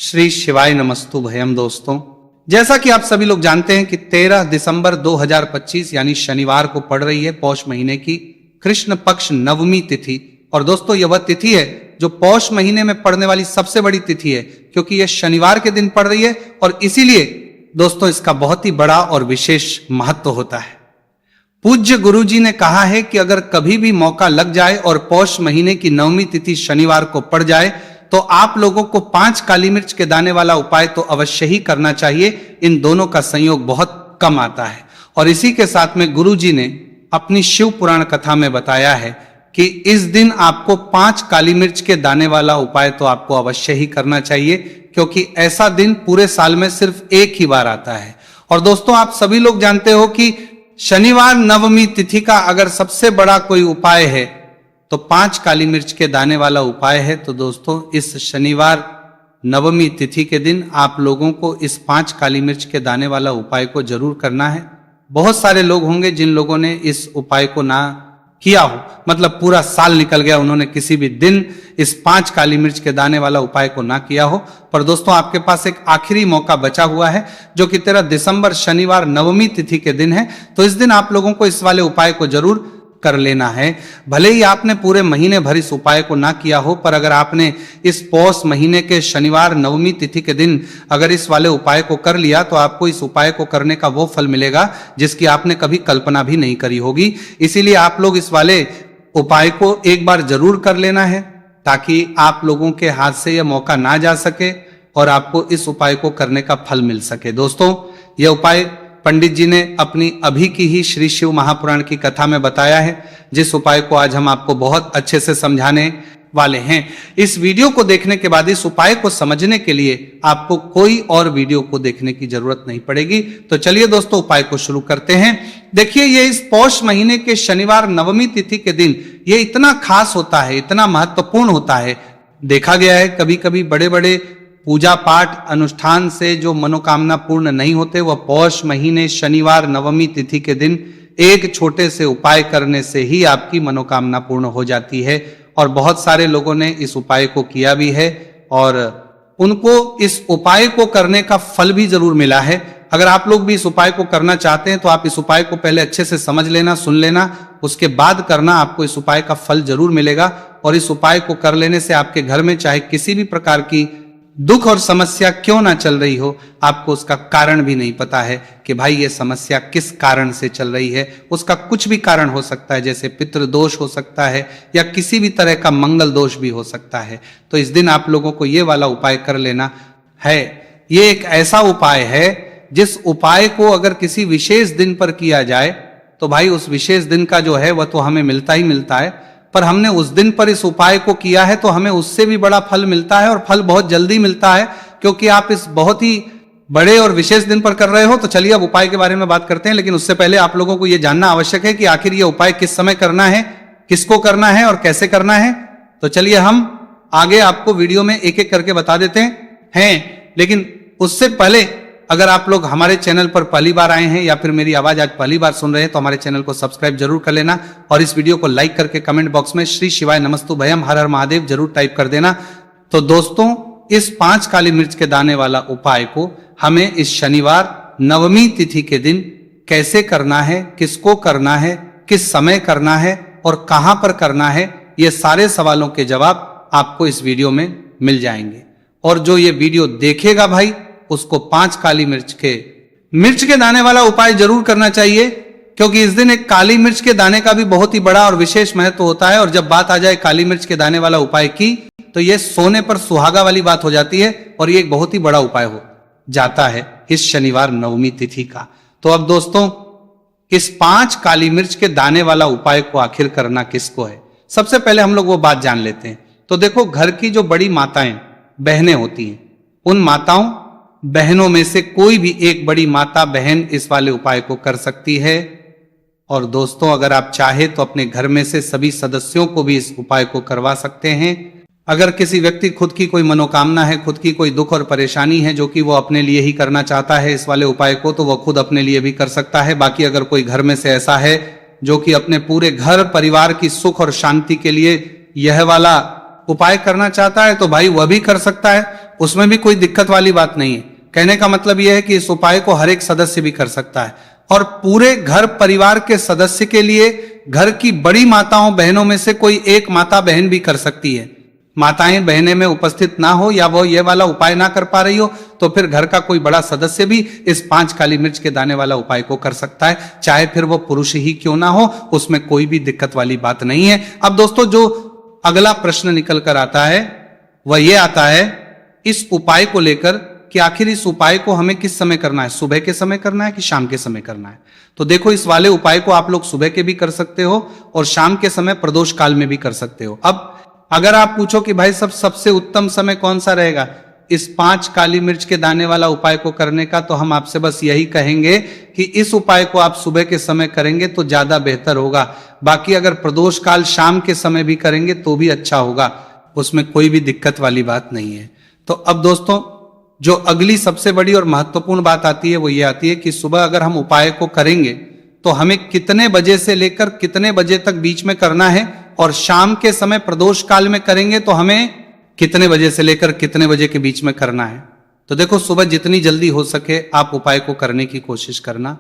श्री शिवाय नमस्तु भयम। दोस्तों, जैसा कि आप सभी लोग जानते हैं कि 13 दिसंबर 2025 यानी शनिवार को पड़ रही है पौष महीने की कृष्ण पक्ष नवमी तिथि। और दोस्तों, यह वह तिथि है जो पौष महीने में पड़ने वाली सबसे बड़ी तिथि है, क्योंकि यह शनिवार के दिन पड़ रही है और इसीलिए दोस्तों इसका बहुत ही बड़ा और विशेष महत्व होता है। पूज्य गुरु जी ने कहा है कि अगर कभी भी मौका लग जाए और पौष महीने की नवमी तिथि शनिवार को पड़ जाए तो आप लोगों को 5 काली मिर्च के दाने वाला उपाय तो अवश्य ही करना चाहिए। इन दोनों का संयोग बहुत कम आता है। और इसी के साथ में गुरु जी ने अपनी शिव पुराण कथा में बताया है कि इस दिन आपको 5 काली मिर्च के दाने वाला उपाय तो आपको अवश्य ही करना चाहिए, क्योंकि ऐसा दिन पूरे साल में सिर्फ एक ही बार आता है। और दोस्तों, आप सभी लोग जानते हो कि शनिवार नवमी तिथि का अगर सबसे बड़ा कोई उपाय है तो 5 काली मिर्च के दाने वाला उपाय है। तो दोस्तों, इस शनिवार नवमी तिथि के दिन आप लोगों को इस 5 काली मिर्च के दाने वाला उपाय को जरूर करना है। बहुत सारे लोग होंगे जिन लोगों ने इस उपाय को ना किया हो, मतलब पूरा साल निकल गया, उन्होंने किसी भी दिन इस 5 काली मिर्च के दाने वाला उपाय को ना किया हो। पर दोस्तों, आपके पास एक आखिरी मौका बचा हुआ है जो कि 13 दिसंबर शनिवार नवमी तिथि के दिन है। तो इस दिन आप लोगों को इस वाले उपाय को जरूर कर लेना है। भले ही आपने पूरे महीने भर इस उपाय को ना किया हो, पर अगर आपने इस पौष महीने के शनिवार नवमी तिथि के दिन अगर इस वाले उपाय को कर लिया तो आपको इस उपाय को करने का वो फल मिलेगा जिसकी आपने कभी कल्पना भी नहीं करी होगी। इसीलिए आप लोग इस वाले उपाय को एक बार जरूर कर लेना है, ताकि आप लोगों के हाथ से यह मौका ना जा सके और आपको इस उपाय को करने का फल मिल सके। दोस्तों, यह उपाय पंडित जी ने अपनी अभी की ही श्री शिव महापुराण की कथा में बताया है, जिस उपाय को आज हम आपको बहुत अच्छे से समझाने वाले हैं। इस वीडियो को देखने के बाद इस उपाय को समझने के लिए आपको कोई और वीडियो को देखने की जरूरत नहीं पड़ेगी। तो चलिए दोस्तों, उपाय को शुरू करते हैं। देखिए, ये इस पौष महीने के शनिवार नवमी तिथि के दिन ये इतना खास होता है, इतना महत्वपूर्ण होता है। देखा गया है कभी कभी बड़े बड़े पूजा पाठ अनुष्ठान से जो मनोकामना पूर्ण नहीं होते, वह पौष महीने शनिवार नवमी तिथि के दिन एक छोटे से उपाय करने से ही आपकी मनोकामना पूर्ण हो जाती है। और बहुत सारे लोगों ने इस उपाय को किया भी है और उनको इस उपाय को करने का फल भी जरूर मिला है। अगर आप लोग भी इस उपाय को करना चाहते हैं तो आप इस उपाय को पहले अच्छे से समझ लेना, सुन लेना, उसके बाद करना, आपको इस उपाय का फल जरूर मिलेगा। और इस उपाय को कर लेने से आपके घर में चाहे किसी भी प्रकार की दुख और समस्या क्यों ना चल रही हो, आपको उसका कारण भी नहीं पता है कि भाई ये समस्या किस कारण से चल रही है। उसका कुछ भी कारण हो सकता है, जैसे पितृ दोष हो सकता है या किसी भी तरह का मंगल दोष भी हो सकता है। तो इस दिन आप लोगों को ये वाला उपाय कर लेना है। ये एक ऐसा उपाय है जिस उपाय को अगर किसी विशेष दिन पर किया जाए तो भाई उस विशेष दिन का जो है वह तो हमें मिलता ही मिलता है, पर हमने उस दिन पर इस उपाय को किया है तो हमें उससे भी बड़ा फल मिलता है, और फल बहुत जल्दी मिलता है, क्योंकि आप इस बहुत ही बड़े और विशेष दिन पर कर रहे हो। तो चलिए अब उपाय के बारे में बात करते हैं, लेकिन उससे पहले आप लोगों को यह जानना आवश्यक है कि आखिर यह उपाय किस समय करना है, किसको करना है और कैसे करना है। तो चलिए हम आगे आपको वीडियो में एक एक करके बता देते हैं। लेकिन उससे पहले अगर आप लोग हमारे चैनल पर पहली बार आए हैं या फिर मेरी आवाज आज पहली बार सुन रहे हैं तो हमारे चैनल को सब्सक्राइब जरूर कर लेना और इस वीडियो को लाइक करके कमेंट बॉक्स में श्री शिवाय नमस्तु भयम हर हर महादेव जरूर टाइप कर देना। तो दोस्तों, इस 5 काली मिर्च के दाने वाला उपाय को हमें इस शनिवार नवमी तिथि के दिन कैसे करना है, किसको करना है, किस समय करना है और कहां पर करना है, ये सारे सवालों के जवाब आपको इस वीडियो में मिल जाएंगे। और जो ये वीडियो देखेगा भाई, उसको 5 काली मिर्च के दाने वाला उपाय जरूर करना चाहिए, क्योंकि इस दिन एक काली मिर्च के दाने का भी बहुत ही बड़ा और विशेष महत्व होता है। और जब बात आ जाए काली मिर्च के दाने वाला उपाय की तो यह सोने पर सुहागा वाली बात हो जाती है और ये एक बहुत ही बड़ा उपाय हो जाता है इस शनिवार नवमी तिथि का। तो अब दोस्तों, इस 5 काली मिर्च के दाने वाला उपाय को आखिर करना किसको है, सबसे पहले हम लोग वो बात जान लेते हैं। तो देखो, घर की जो बड़ी माताएं बहनें होती हैं, उन माताओं बहनों में से कोई भी एक बड़ी माता बहन इस वाले उपाय को कर सकती है। और दोस्तों, अगर आप चाहे तो अपने घर में से सभी सदस्यों को भी इस उपाय को करवा सकते हैं। अगर किसी व्यक्ति खुद की कोई मनोकामना है, खुद की कोई दुख और परेशानी है जो कि वो अपने लिए ही करना चाहता है इस वाले उपाय को, तो वह खुद अपने लिए भी कर सकता है। बाकी अगर कोई घर में से ऐसा है जो कि अपने पूरे घर परिवार की सुख और शांति के लिए यह वाला उपाय करना चाहता है तो भाई वह भी कर सकता है, उसमें भी कोई दिक्कत वाली बात नहीं है। कहने का मतलब यह है कि इस उपाय को हर एक सदस्य भी कर सकता है और पूरे घर परिवार के सदस्य के लिए घर की बड़ी माताओं बहनों में से कोई एक माता बहन भी कर सकती है। माताएं बहनें में उपस्थित ना हो या वो ये वाला उपाय ना कर पा रही हो तो फिर घर का कोई बड़ा सदस्य भी इस 5 काली मिर्च के दाने वाला उपाय को कर सकता है, चाहे फिर वो पुरुष ही क्यों ना हो, उसमें कोई भी दिक्कत वाली बात नहीं है। अब दोस्तों जो अगला प्रश्न निकल कर आता है वह ये आता है इस उपाय को लेकर कि आखिर इस उपाय को हमें किस समय करना है, सुबह के समय करना है कि शाम के समय करना है। तो देखो इस वाले उपाय को आप लोग सुबह के भी कर सकते हो और शाम के समय प्रदोष काल में भी कर सकते हो। अब अगर आप पूछो कि भाई सबसे उत्तम समय कौन सा रहेगा इस 5 काली मिर्च के दाने वाला उपाय को करने का, तो हम आपसे बस यही कहेंगे कि इस उपाय को आप सुबह के समय करेंगे तो ज्यादा बेहतर होगा। बाकी अगर प्रदोष काल शाम के समय भी करेंगे तो भी अच्छा होगा, उसमें कोई भी दिक्कत वाली बात नहीं है। तो अब दोस्तों जो अगली सबसे बड़ी और महत्वपूर्ण बात आती है वो ये आती है कि सुबह अगर हम उपाय को करेंगे तो हमें कितने बजे से लेकर कितने बजे तक बीच में करना है, और शाम के समय प्रदोष काल में करेंगे तो हमें कितने बजे से लेकर कितने बजे के बीच में करना है। तो देखो सुबह जितनी जल्दी हो सके आप उपाय को करने की कोशिश करना।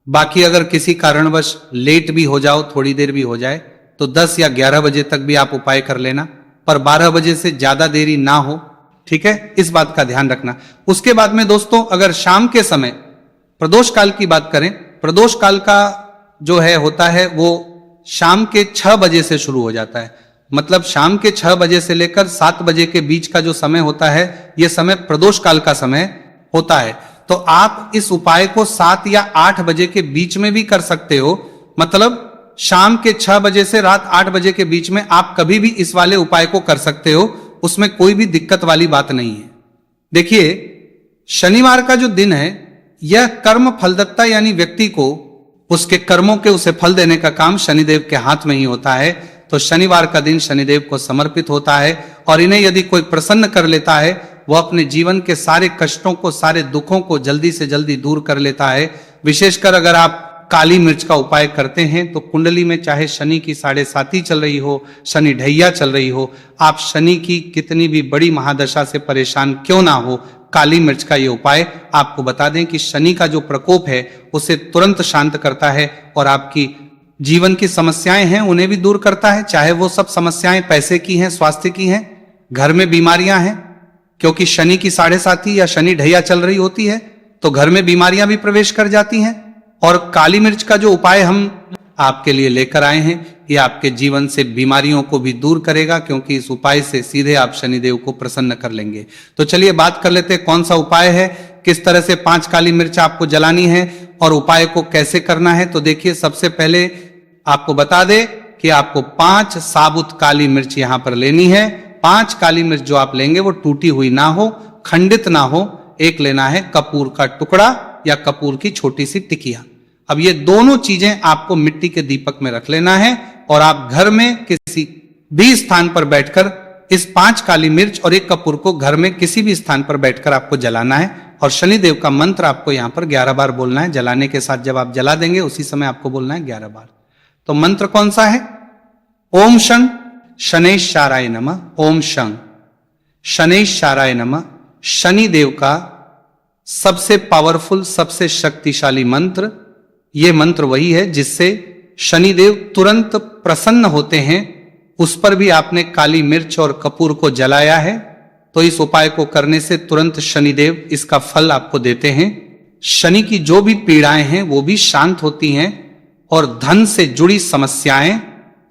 बाकी अगर किसी कारणवश लेट भी हो जाओ, थोड़ी देर भी हो जाए, तो 10 या 11 बजे तक भी आप उपाय कर लेना, पर 12 बजे से ज्यादा देरी ना हो, ठीक है, इस बात का ध्यान रखना। उसके बाद में दोस्तों अगर शाम के समय प्रदोष काल की बात करें, प्रदोष काल का जो है होता है वो शाम के 6 बजे से शुरू हो जाता है। मतलब शाम के 6 बजे से लेकर 7 बजे के बीच का जो समय होता है यह समय प्रदोष काल का समय होता है। तो आप इस उपाय को 7 या 8 बजे के बीच में भी कर सकते हो। मतलब शाम के 6 बजे से रात 8 बजे के बीच में आप कभी भी इस वाले उपाय को कर सकते हो, उसमें कोई भी दिक्कत वाली बात नहीं है। देखिए शनिवार का जो दिन है यह कर्म फलदत्ता यानी व्यक्ति को उसके कर्मों के उसे फल देने का काम शनिदेव के हाथ में ही होता है। तो शनिवार का दिन शनिदेव को समर्पित होता है और इन्हें यदि कोई प्रसन्न कर लेता है वह अपने जीवन के सारे कष्टों को, सारे दुखों को जल्दी से जल्दी दूर कर लेता है। विशेषकर अगर आप काली मिर्च का उपाय करते हैं तो कुंडली में चाहे शनि की 7.5 चल रही हो, शनि ढैया चल रही हो, आप शनि की कितनी भी बड़ी महादशा से परेशान क्यों ना हो, काली मिर्च का ये उपाय आपको बता दें कि शनि का जो प्रकोप है उसे तुरंत शांत करता है और आपकी जीवन की समस्याएं हैं उन्हें भी दूर करता है। चाहे वो सब समस्याएं पैसे की हैं, स्वास्थ्य की हैं, घर में बीमारियां हैं, क्योंकि शनि की 7.5 या शनि ढैया चल रही होती है तो घर में बीमारियां भी प्रवेश कर जाती हैं। और काली मिर्च का जो उपाय हम आपके लिए लेकर आए हैं ये आपके जीवन से बीमारियों को भी दूर करेगा, क्योंकि इस उपाय से सीधे आप शनिदेव को प्रसन्न कर लेंगे। तो चलिए बात कर लेते हैं कौन सा उपाय है, किस तरह से 5 काली मिर्च आपको जलानी है और उपाय को कैसे करना है। तो देखिए सबसे पहले आपको बता दे कि आपको 5 साबुत काली मिर्च यहां पर लेनी है। 5 काली मिर्च जो आप लेंगे वो टूटी हुई ना हो, खंडित ना हो। एक लेना है कपूर का टुकड़ा या कपूर की छोटी सी टिकिया। अब ये दोनों चीजें आपको मिट्टी के दीपक में रख लेना है और आप घर में किसी भी स्थान पर बैठकर इस 5 काली मिर्च और 1 कपूर को घर में किसी भी स्थान पर बैठकर आपको जलाना है। और शनिदेव का मंत्र आपको यहां पर 11 बार बोलना है। जलाने के साथ जब आप जला देंगे उसी समय आपको बोलना है 11 बार। तो मंत्र कौन सा है? ओम शं शनैश्चराय नमः। ओम शं शनैश्चराय नमः। शनिदेव का सबसे पावरफुल, सबसे शक्तिशाली मंत्र, यह मंत्र वही है जिससे शनिदेव तुरंत प्रसन्न होते हैं। उस पर भी आपने काली मिर्च और कपूर को जलाया है, तो इस उपाय को करने से तुरंत शनिदेव इसका फल आपको देते हैं। शनि की जो भी पीड़ाएं हैं वो भी शांत होती हैं और धन से जुड़ी समस्याएं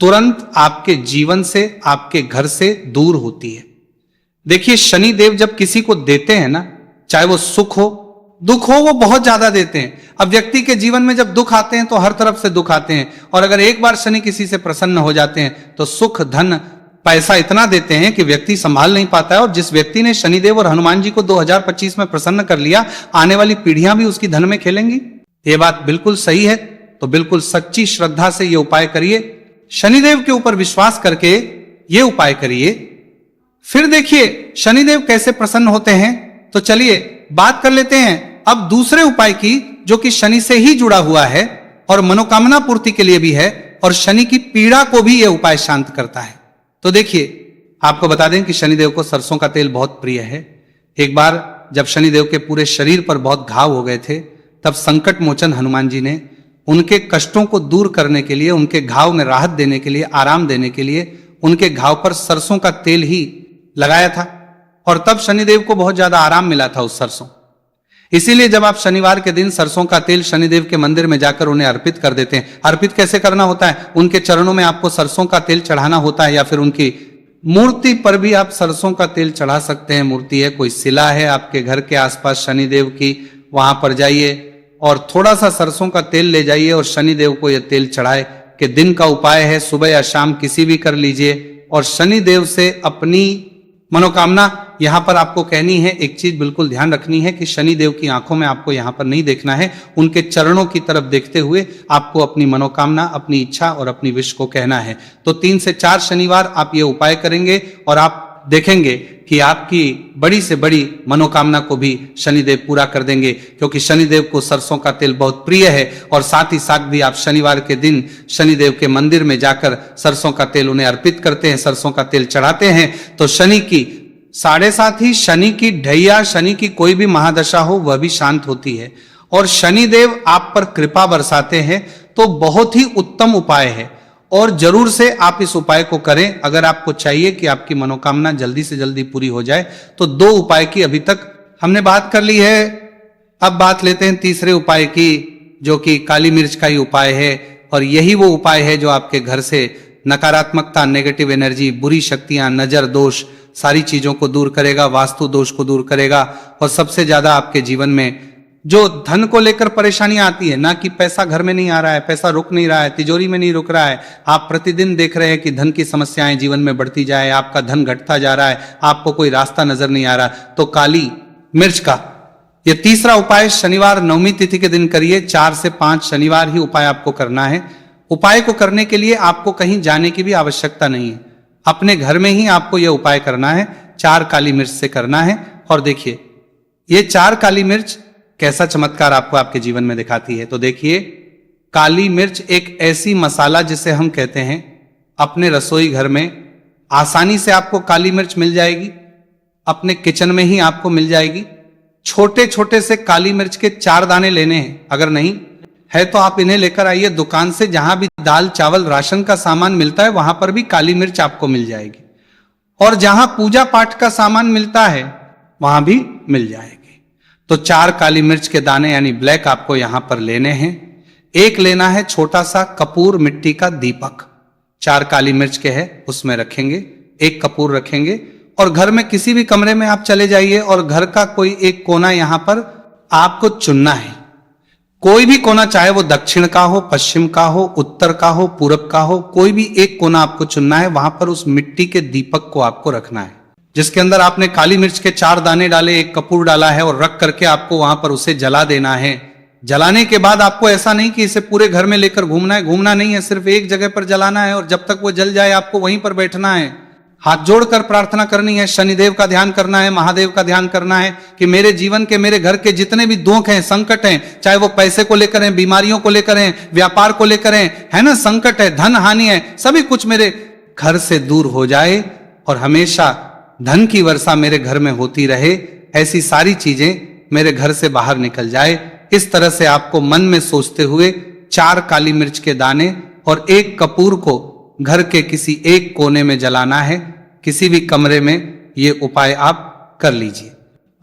तुरंत आपके जीवन से, आपके घर से दूर होती है। देखिए शनिदेव जब किसी को देते हैं ना, चाहे वो सुख हो दुख हो, वो बहुत ज्यादा देते हैं। अब व्यक्ति के जीवन में जब दुख आते हैं तो हर तरफ से दुख आते हैं, और अगर एक बार शनि किसी से प्रसन्न हो जाते हैं तो सुख, धन, पैसा इतना देते हैं कि व्यक्ति संभाल नहीं पाता है। और जिस व्यक्ति ने शनिदेव और हनुमान जी को 2025 में प्रसन्न कर लिया, आने वाली पीढ़ियां भी उसकी धन में खेलेंगी। ये बात बिल्कुल सही है। तो बिल्कुल सच्ची श्रद्धा से ये उपाय करिए, शनिदेव के ऊपर विश्वास करके ये उपाय करिए। फिर देखिए शनिदेव कैसे प्रसन्न होते हैं। तो चलिए बात कर लेते हैं अब दूसरे उपाय की, जो कि शनि से ही जुड़ा हुआ है और मनोकामना पूर्ति के लिए भी है, और शनि की पीड़ा को भी यह उपाय शांत करता है। तो देखिए आपको बता दें कि शनिदेव को सरसों का तेल बहुत प्रिय है। एक बार जब शनिदेव के पूरे शरीर पर बहुत घाव हो गए थे, तब संकट मोचन हनुमान जी ने उनके कष्टों को दूर करने के लिए, उनके घाव में राहत देने के लिए, आराम देने के लिए उनके घाव पर सरसों का तेल ही लगाया था, और तब शनिदेव को बहुत ज्यादा आराम मिला था उस सरसों। इसीलिए जब आप शनिवार के दिन सरसों का तेल शनिदेव के मंदिर में जाकर उन्हें अर्पित कर देते हैं। अर्पित कैसे करना होता है? उनके चरणों में आपको सरसों का तेल चढ़ाना होता है, या फिर उनकी मूर्ति पर भी आप सरसों का तेल चढ़ा सकते हैं। मूर्ति है, कोई शिला है आपके घर के आसपास शनिदेव की, वहां पर जाइए और थोड़ा सा सरसों का तेल ले जाइए और शनिदेव को यह तेल चढ़ाए। कि दिन का उपाय है, सुबह या शाम किसी भी कर लीजिए, और शनिदेव से अपनी मनोकामना यहां पर आपको कहनी है। एक चीज बिल्कुल ध्यान रखनी है कि शनिदेव की आंखों में आपको यहां पर नहीं देखना है, उनके चरणों की तरफ देखते हुए आपको अपनी मनोकामना, अपनी इच्छा और अपनी विश को कहना है। तो 3 से 4 शनिवार आप ये उपाय करेंगे और आप देखेंगे कि आपकी बड़ी से बड़ी मनोकामना को भी शनिदेव पूरा कर देंगे, क्योंकि शनिदेव को सरसों का तेल बहुत प्रिय है। और साथ ही साथ भी आप शनिवार के दिन शनिदेव के मंदिर में जाकर सरसों का तेल उन्हें अर्पित करते हैं, सरसों का तेल चढ़ाते हैं, तो शनि की 7.5 ही शनि की ढैया, शनि की कोई भी महादशा हो वह भी शांत होती है, और शनिदेव आप पर कृपा बरसाते हैं। तो बहुत ही उत्तम उपाय है, और जरूर से आप इस उपाय को करें। अगर आपको चाहिए कि आपकी मनोकामना जल्दी से जल्दी पूरी हो जाए, तो 2 उपाय की अभी तक हमने बात कर ली है। अब बात लेते हैं तीसरे उपाय की, जो कि काली मिर्च का ही उपाय है, और यही वो उपाय है जो आपके घर से नकारात्मकता, नेगेटिव एनर्जी, बुरी शक्तियां, नजर दोष, सारी चीजों को दूर करेगा, वास्तु दोष को दूर करेगा। और सबसे ज्यादा आपके जीवन में जो धन को लेकर परेशानियां आती है, ना कि पैसा घर में नहीं आ रहा है, पैसा रुक नहीं रहा है, तिजोरी में नहीं रुक रहा है, आप प्रतिदिन देख रहे हैं कि धन की समस्याएं जीवन में बढ़ती जाए, आपका धन घटता जा रहा है, आपको कोई रास्ता नजर नहीं आ रहा, तो काली मिर्च का ये तीसरा उपाय शनिवार नवमी तिथि के दिन करिए। 4 से 5 शनिवार ही उपाय आपको करना है। उपाय को करने के लिए आपको कहीं जाने की भी आवश्यकता नहीं है, अपने घर में ही आपको यह उपाय करना है। 4 काली मिर्च से करना है, और देखिए ये 4 काली मिर्च कैसा चमत्कार आपको आपके जीवन में दिखाती है। तो देखिए, काली मिर्च एक ऐसी मसाला जिसे हम कहते हैं, अपने रसोई घर में आसानी से आपको काली मिर्च मिल जाएगी, अपने किचन में ही आपको मिल जाएगी। छोटे छोटे से काली मिर्च के 4 दाने लेने हैं, अगर नहीं है तो आप इन्हें लेकर आइए दुकान से, जहां भी दाल चावल राशन का सामान मिलता है वहां पर भी काली मिर्च आपको मिल जाएगी, और जहां पूजा पाठ का सामान मिलता है वहां भी मिल जाएगी। तो 4 काली मिर्च के दाने यानी ब्लैक आपको यहां पर लेने हैं। एक लेना है छोटा सा कपूर मिट्टी का दीपक, 4 काली मिर्च के है उसमें रखेंगे, एक कपूर रखेंगे, और घर में किसी भी कमरे में आप चले जाइए और घर का कोई एक कोना यहां पर आपको चुनना है। कोई भी कोना, चाहे वो दक्षिण का हो, पश्चिम का हो, उत्तर का हो, पूरब का हो, कोई भी एक कोना आपको चुनना है। वहां पर उस मिट्टी के दीपक को आपको रखना है, जिसके अंदर आपने काली मिर्च के 4 दाने डाले, एक कपूर डाला है, और रख करके आपको वहां पर उसे जला देना है। जलाने के बाद आपको ऐसा नहीं कि इसे पूरे घर में लेकर घूमना है, घूमना नहीं है, सिर्फ एक जगह पर जलाना है, और जब तक वो जल जाए आपको वहीं पर बैठना है, हाथ जोड़कर प्रार्थना करनी है, शनिदेव का ध्यान करना है, महादेव का ध्यान करना है कि मेरे जीवन के, मेरे घर के जितने भी दुख हैं, संकट हैं, चाहे वो पैसे को लेकर हैं, बीमारियों को लेकर हैं, व्यापार को लेकर हैं, है ना, संकट है, धन हानि है, सभी कुछ मेरे घर से दूर हो जाए, और हमेशा धन की वर्षा मेरे घर में होती रहे, ऐसी सारी चीजें मेरे घर से बाहर निकल जाए। इस तरह से आपको मन में सोचते हुए 4 काली मिर्च के दाने और एक कपूर को घर के किसी एक कोने में जलाना है, किसी भी कमरे में ये उपाय आप कर लीजिए।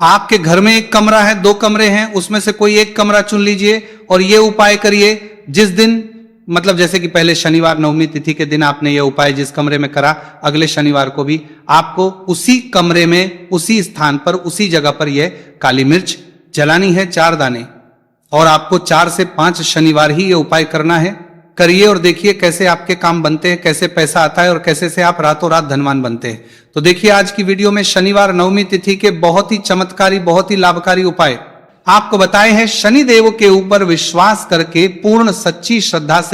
आपके घर में एक कमरा है, 2 कमरे हैं, उसमें से कोई एक कमरा चुन लीजिए और ये उपाय करिए। जिस दिन, मतलब जैसे कि पहले शनिवार नवमी तिथि के दिन आपने ये उपाय जिस कमरे में करा, अगले शनिवार को भी आपको उसी कमरे में, उसी स्थान पर, उसी जगह पर यह काली मिर्च जलानी है, 4 दाने, और आपको 4 से 5 शनिवार ही ये उपाय करना है। करिए और देखिए कैसे आपके काम बनते हैं, कैसे पैसा आता है, और कैसे से आप रातों रात धनवान बनते हैं। तो देखिए आज की वीडियो में शनिवार नवमी तिथि के बहुत ही चमत्कारी, बहुत ही लाभकारी उपाय आपको बताए हैं। शनिदेव के ऊपर विश्वास करके पूर्ण सच्ची श्रद्धा से